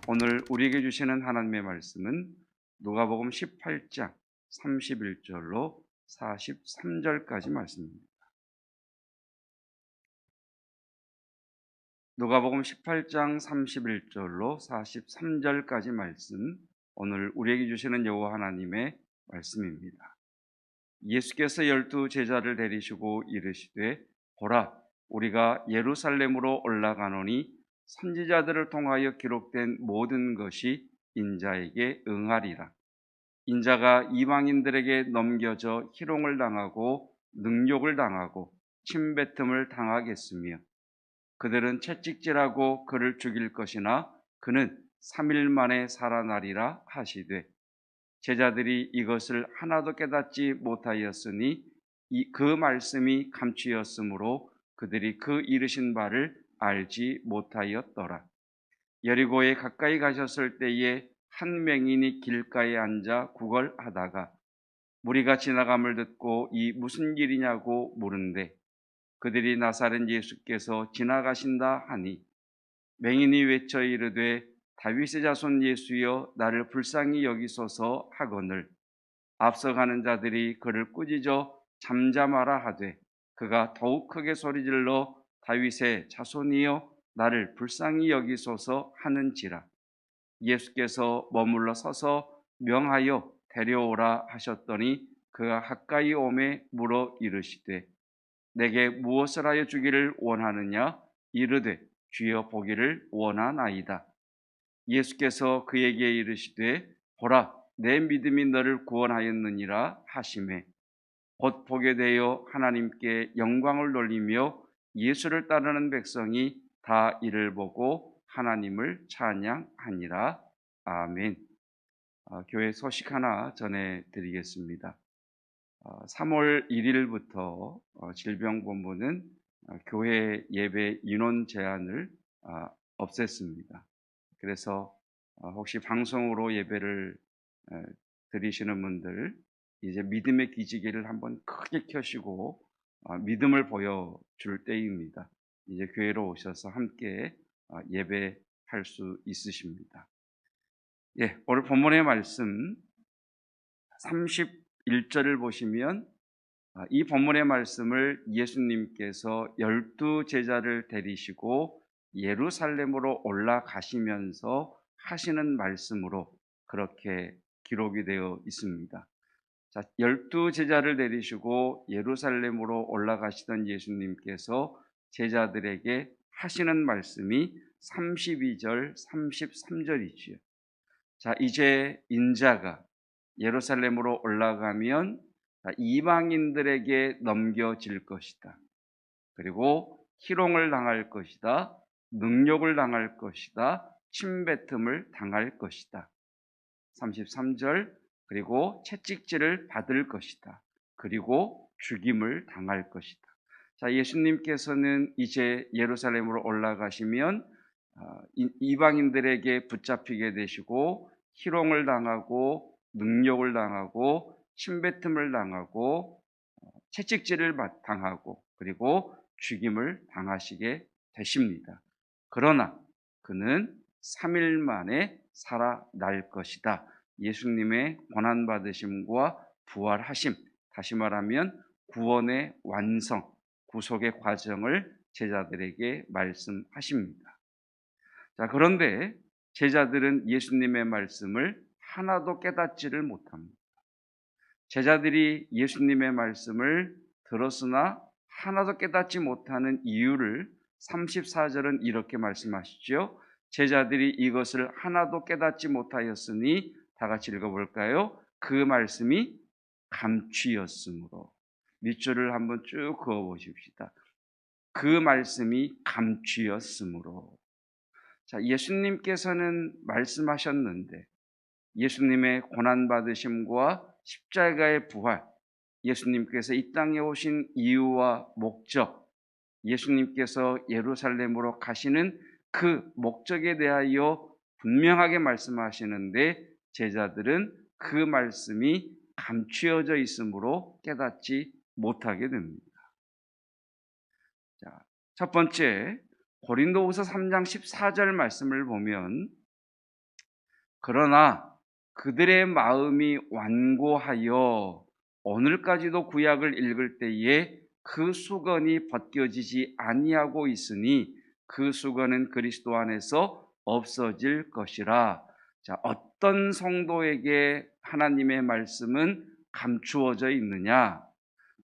오늘 우리에게 주시는 하나님의 말씀은 누가복음 18장 31절로 43절까지 말씀입니다. 누가복음 18장 31절로 43절까지 말씀, 오늘 우리에게 주시는 여호와 하나님의 말씀입니다. 예수께서 12 제자를 데리시고 이르시되 보라, 우리가 예루살렘으로 올라가노니 선지자들을 통하여 기록된 모든 것이 인자에게 응하리라. 인자가 이방인들에게 넘겨져 희롱을 당하고 능욕을 당하고 침뱉음을 당하겠으며 그들은 채찍질하고 그를 죽일 것이나 그는 3일 만에 살아나리라 하시되 제자들이 이것을 하나도 깨닫지 못하였으니 그 말씀이 감추었으므로 그들이 그 이르신 바를 알지 못하였더라. 여리고에 가까이 가셨을 때에 한 맹인이 길가에 앉아 구걸하다가 무리가 지나감을 듣고 이 무슨 일이냐고 물은데 그들이 나사렛 예수께서 지나가신다 하니 맹인이 외쳐 이르되 다윗의 자손 예수여 나를 불쌍히 여기소서 하거늘 앞서가는 자들이 그를 꾸짖어 잠잠하라 하되 그가 더욱 크게 소리질러 다윗의 자손이여 나를 불쌍히 여기소서 하는지라. 예수께서 머물러 서서 명하여 데려오라 하셨더니 그가 가까이 오매 물어 이르시되 내게 무엇을 하여 주기를 원하느냐? 이르되 주여 보기를 원하나이다. 예수께서 그에게 이르시되 보라 내 믿음이 너를 구원하였느니라 하시매 곧 보게 되어 하나님께 영광을 돌리며 예수를 따르는 백성이 다 이를 보고 하나님을 찬양하니라. 아멘. 교회 소식 하나 전해드리겠습니다. 3월 1일부터 질병본부는 교회 예배 인원 제한을 없앴습니다. 그래서 혹시 방송으로 예배를 드리시는 분들 이제 믿음의 기지개를 한번 크게 켜시고 믿음을 보여줄 때입니다. 이제 교회로 오셔서 함께 예배할 수 있으십니다. 예, 오늘 본문의 말씀 31절을 보시면 이 본문의 말씀을 예수님께서 12 제자를 데리시고 예루살렘으로 올라가시면서 하시는 말씀으로 그렇게 기록이 되어 있습니다. 자, 12 제자를 데리시고 예루살렘으로 올라가시던 예수님께서 제자들에게 하시는 말씀이 32절, 33절이지요. 자, 이제 인자가 예루살렘으로 올라가면 이방인들에게 넘겨질 것이다. 그리고 희롱을 당할 것이다. 능욕을 당할 것이다. 침뱉음을 당할 것이다. 33절, 그리고 채찍질을 받을 것이다. 그리고 죽임을 당할 것이다. 자, 예수님께서는 이제 예루살렘으로 올라가시면 이방인들에게 붙잡히게 되시고 희롱을 당하고 능욕을 당하고 침뱉음을 당하고 채찍질을 당하고 그리고 죽임을 당하시게 되십니다. 그러나 그는 3일 만에 살아날 것이다. 예수님의 고난받으심과 부활하심, 다시 말하면 구원의 완성, 구속의 과정을 제자들에게 말씀하십니다. 자, 그런데 제자들은 예수님의 말씀을 하나도 깨닫지를 못합니다. 제자들이 예수님의 말씀을 들었으나 하나도 깨닫지 못하는 이유를 34절은 이렇게 말씀하시죠. 제자들이 이것을 하나도 깨닫지 못하였으니 다 같이 읽어볼까요? 그 말씀이 감추였으므로. 밑줄을 한번 쭉 그어보십시다. 그 말씀이 감추였으므로. 자, 예수님께서는 말씀하셨는데 예수님의 고난받으심과 십자가의 부활, 예수님께서 이 땅에 오신 이유와 목적, 예수님께서 예루살렘으로 가시는 그 목적에 대하여 분명하게 말씀하시는데 제자들은 그 말씀이 감추어져 있으므로 깨닫지 못하게 됩니다. 자, 첫 번째 고린도후서 3장 14절 말씀을 보면 그러나 그들의 마음이 완고하여 오늘까지도 구약을 읽을 때에 그 수건이 벗겨지지 아니하고 있으니 그 수건은 그리스도 안에서 없어질 것이라. 자, 어떤 성도에게 하나님의 말씀은 감추어져 있느냐?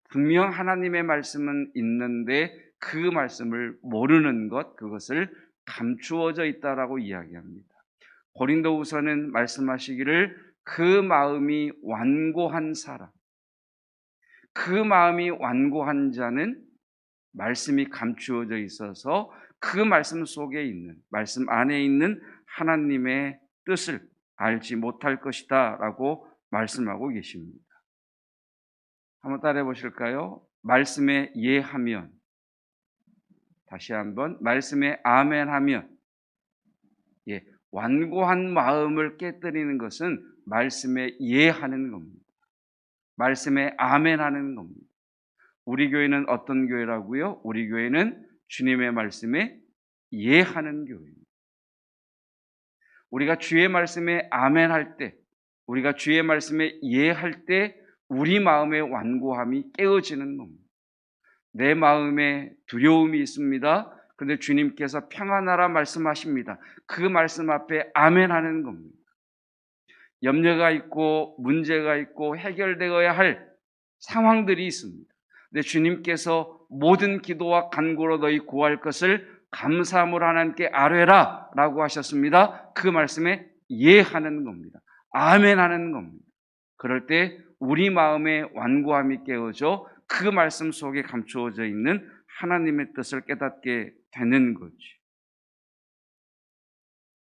분명 하나님의 말씀은 있는데 그 말씀을 모르는 것, 그것을 감추어져 있다라고 이야기합니다. 고린도후서는 말씀하시기를 그 마음이 완고한 사람, 그 마음이 완고한 자는 말씀이 감추어져 있어서 그 말씀 속에 있는, 말씀 안에 있는 하나님의 뜻을 알지 못할 것이다 라고 말씀하고 계십니다. 한번 따라해 보실까요? 말씀에 예하면, 다시 한번 말씀에 아멘하면, 완고한 마음을 깨뜨리는 것은 말씀에 예하는 겁니다. 말씀에 아멘하는 겁니다. 우리 교회는 어떤 교회라고요? 우리 교회는 주님의 말씀에 예하는 교회입니다. 우리가 주의 말씀에 아멘할 때, 우리가 주의 말씀에 예할 때 우리 마음의 완고함이 깨어지는 겁니다. 내 마음에 두려움이 있습니다. 그런데 주님께서 평안하라 말씀하십니다. 그 말씀 앞에 아멘하는 겁니다. 염려가 있고 문제가 있고 해결되어야 할 상황들이 있습니다. 근데 주님께서 모든 기도와 간구로 너희 구할 것을 감사함으로 하나님께 아뢰라 라고 하셨습니다. 그 말씀에 예하는 겁니다. 아멘하는 겁니다. 그럴 때 우리 마음의 완고함이 깨어져 그 말씀 속에 감추어져 있는 하나님의 뜻을 깨닫게 되는 거지.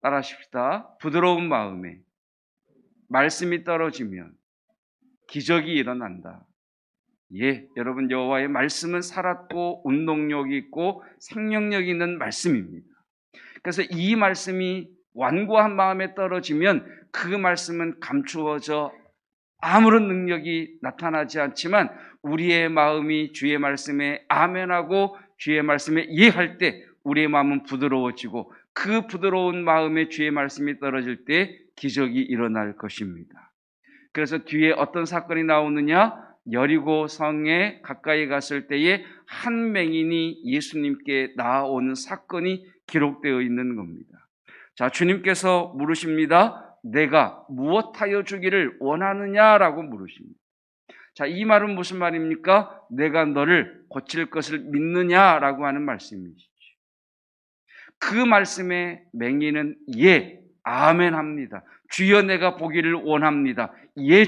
따라하십시다. 부드러운 마음에 말씀이 떨어지면 기적이 일어난다. 여러분, 여호와의 말씀은 살았고 운동력이 있고 생명력이 있는 말씀입니다. 그래서 이 말씀이 완고한 마음에 떨어지면 그 말씀은 감추어져 아무런 능력이 나타나지 않지만 우리의 마음이 주의 말씀에 아멘하고 주의 말씀에 이해할 때 우리의 마음은 부드러워지고 그 부드러운 마음에 주의 말씀이 떨어질 때 기적이 일어날 것입니다. 그래서 뒤에 어떤 사건이 나오느냐? 여리고 성에 가까이 갔을 때에 한 맹인이 예수님께 나아오는 사건이 기록되어 있는 겁니다. 자, 주님께서 물으십니다. 내가 무엇하여 주기를 원하느냐라고 물으십니다. 자, 이 말은 무슨 말입니까? 내가 너를 고칠 것을 믿느냐라고 하는 말씀이시죠. 그 말씀에 맹인은 아멘 합니다. 주여 내가 보기를 원합니다.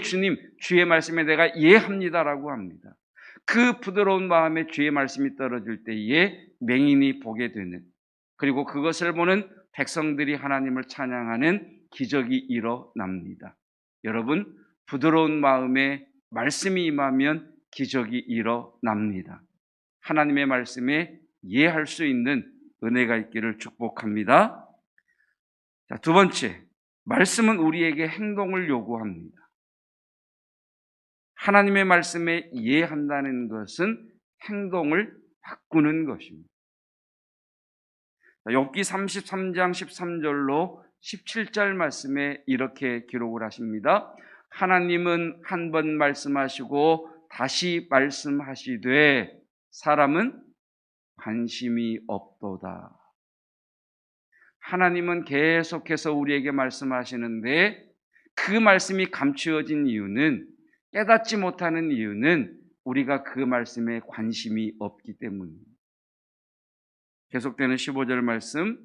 주님, 주의 말씀에 내가 합니다라고 합니다. 그 부드러운 마음에 주의 말씀이 떨어질 때에 맹인이 보게 되는, 그리고 그것을 보는 백성들이 하나님을 찬양하는 기적이 일어납니다. 여러분, 부드러운 마음에 말씀이 임하면 기적이 일어납니다. 하나님의 말씀에 이해할 수 있는 은혜가 있기를 축복합니다. 자, 두 번째, 말씀은 우리에게 행동을 요구합니다. 하나님의 말씀에 이해한다는 것은 행동을 바꾸는 것입니다. 욥기 33장 13절로 17절 말씀에 이렇게 기록을 하십니다. 하나님은 한 번 말씀하시고 다시 말씀하시되 사람은 관심이 없도다. 하나님은 계속해서 우리에게 말씀하시는데 그 말씀이 감추어진 이유는, 깨닫지 못하는 이유는 우리가 그 말씀에 관심이 없기 때문입니다. 계속되는 15절 말씀,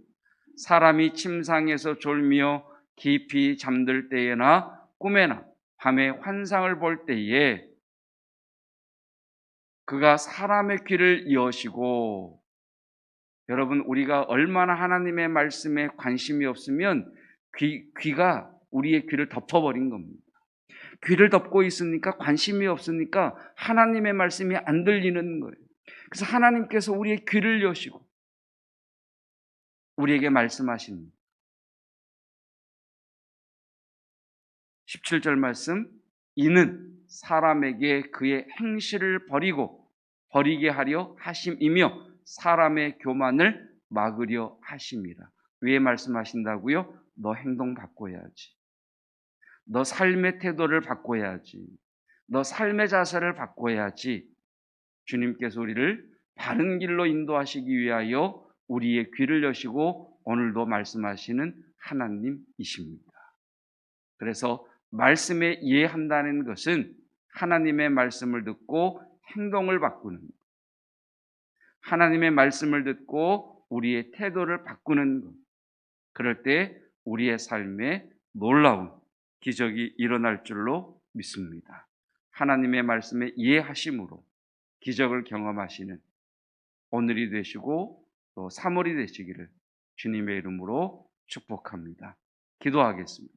사람이 침상에서 졸며 깊이 잠들 때에나 꿈에나 밤에 환상을 볼 때에 그가 사람의 귀를 여시고, 여러분, 우리가 얼마나 하나님의 말씀에 관심이 없으면 귀가 우리의 귀를 덮어버린 겁니다. 귀를 덮고 있으니까, 관심이 없으니까 하나님의 말씀이 안 들리는 거예요. 그래서 하나님께서 우리의 귀를 여시고 우리에게 말씀하십니다. 17절 말씀, 이는 사람에게 그의 행실을 버리게 하려 하심이며 사람의 교만을 막으려 하심이라. 왜 말씀하신다고요? 너 행동 바꿔야지. 너 삶의 태도를 바꿔야지. 너 삶의 자세를 바꿔야지. 주님께서 우리를 바른 길로 인도하시기 위하여 우리의 귀를 여시고 오늘도 말씀하시는 하나님이십니다. 그래서 말씀에 이해한다는 것은 하나님의 말씀을 듣고 행동을 바꾸는 것, 하나님의 말씀을 듣고 우리의 태도를 바꾸는 것, 그럴 때 우리의 삶에 놀라운 기적이 일어날 줄로 믿습니다. 하나님의 말씀에 이해하심으로 기적을 경험하시는 오늘이 되시고 또 3월이 되시기를 주님의 이름으로 축복합니다. 기도하겠습니다.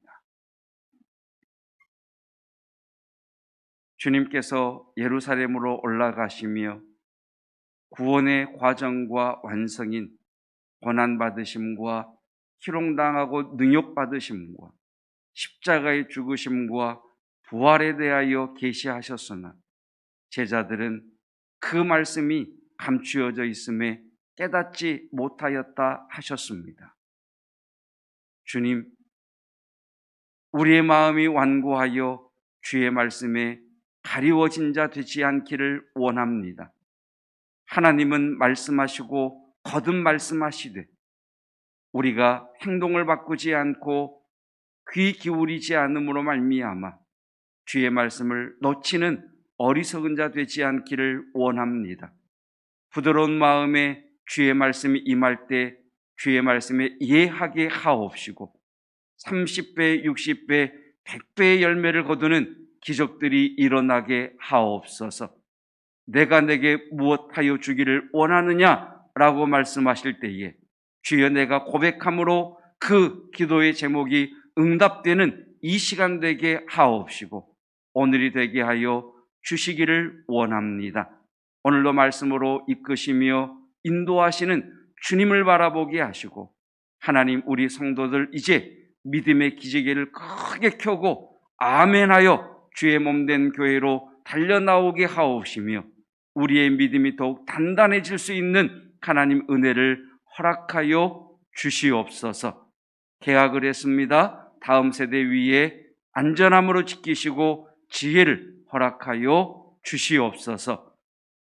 주님께서 예루살렘으로 올라가시며 구원의 과정과 완성인 고난받으심과 희롱당하고 능욕받으심과 십자가의 죽으심과 부활에 대하여 계시하셨으나 제자들은 그 말씀이 감추어져 있음에 깨닫지 못하였다 하셨습니다. 주님, 우리의 마음이 완고하여 주의 말씀에 가리워진 자 되지 않기를 원합니다. 하나님은 말씀하시고 거듭 말씀하시되 우리가 행동을 바꾸지 않고 귀 기울이지 않음으로 말미암아 주의 말씀을 놓치는 어리석은 자 되지 않기를 원합니다. 부드러운 마음에 주의 말씀이 임할 때 주의 말씀에 이해하게 하옵시고 30배, 60배, 100배의 열매를 거두는 기적들이 일어나게 하옵소서. 내가 내게 무엇하여 주기를 원하느냐라고 말씀하실 때에 주여 내가 고백함으로 그 기도의 제목이 응답되는 이 시간 되게 하옵시고 오늘이 되게 하여 주시기를 원합니다. 오늘도 말씀으로 이끄시며 인도하시는 주님을 바라보게 하시고 하나님 우리 성도들 이제 믿음의 기지개를 크게 켜고 아멘하여 주의 몸된 교회로 달려나오게 하옵시며 우리의 믿음이 더욱 단단해질 수 있는 하나님 은혜를 허락하여 주시옵소서. 계약을 했습니다. 다음 세대 위에 안전함으로 지키시고 지혜를 허락하여 주시옵소서.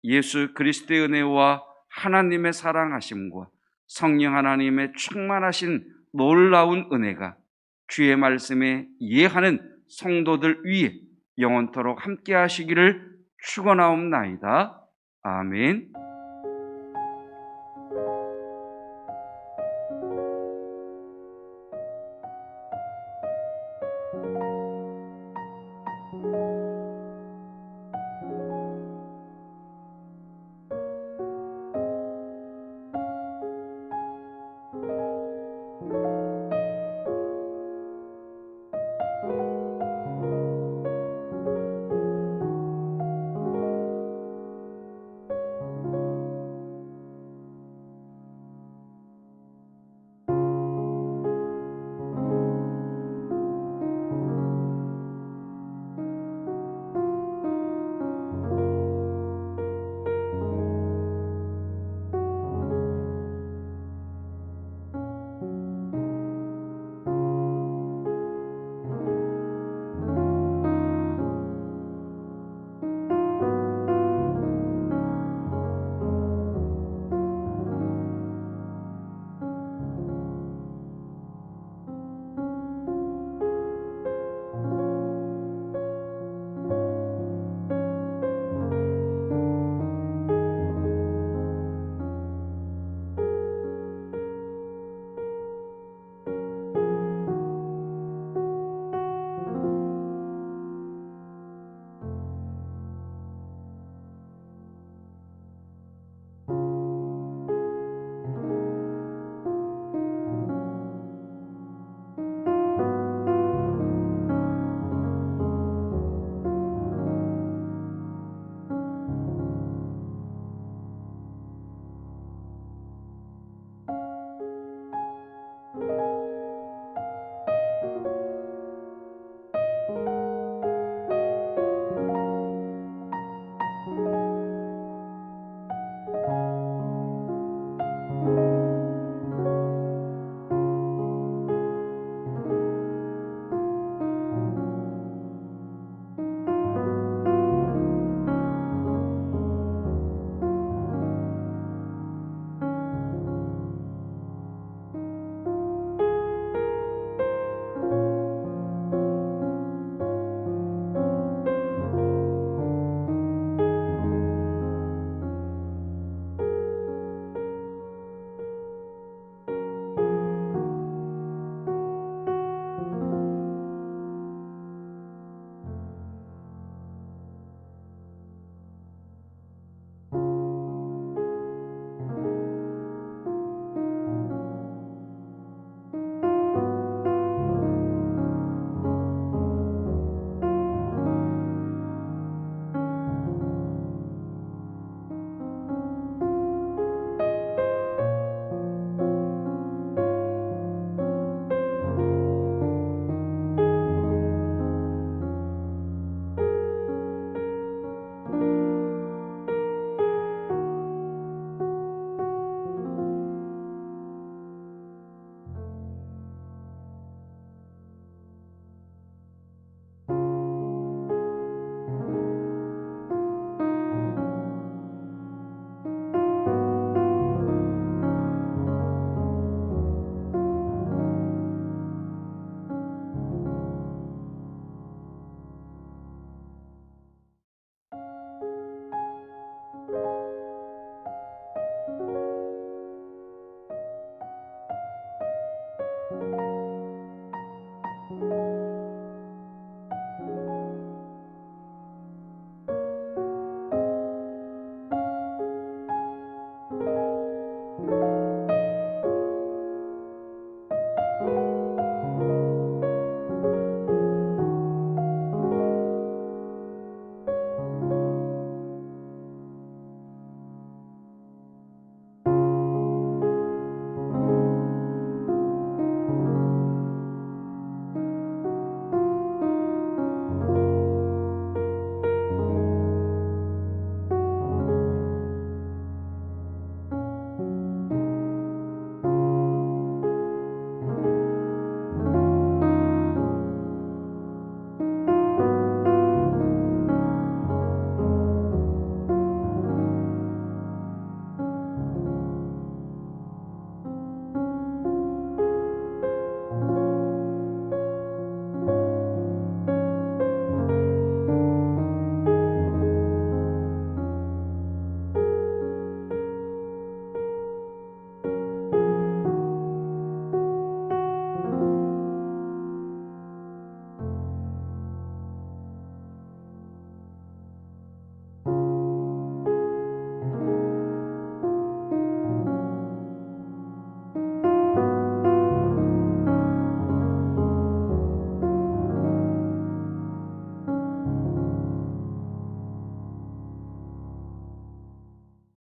예수 그리스도의 은혜와 하나님의 사랑하심과 성령 하나님의 충만하신 놀라운 은혜가 주의 말씀에 이해하는 성도들 위에 영원토록 함께 하시기를 축원하옵나이다. 아멘.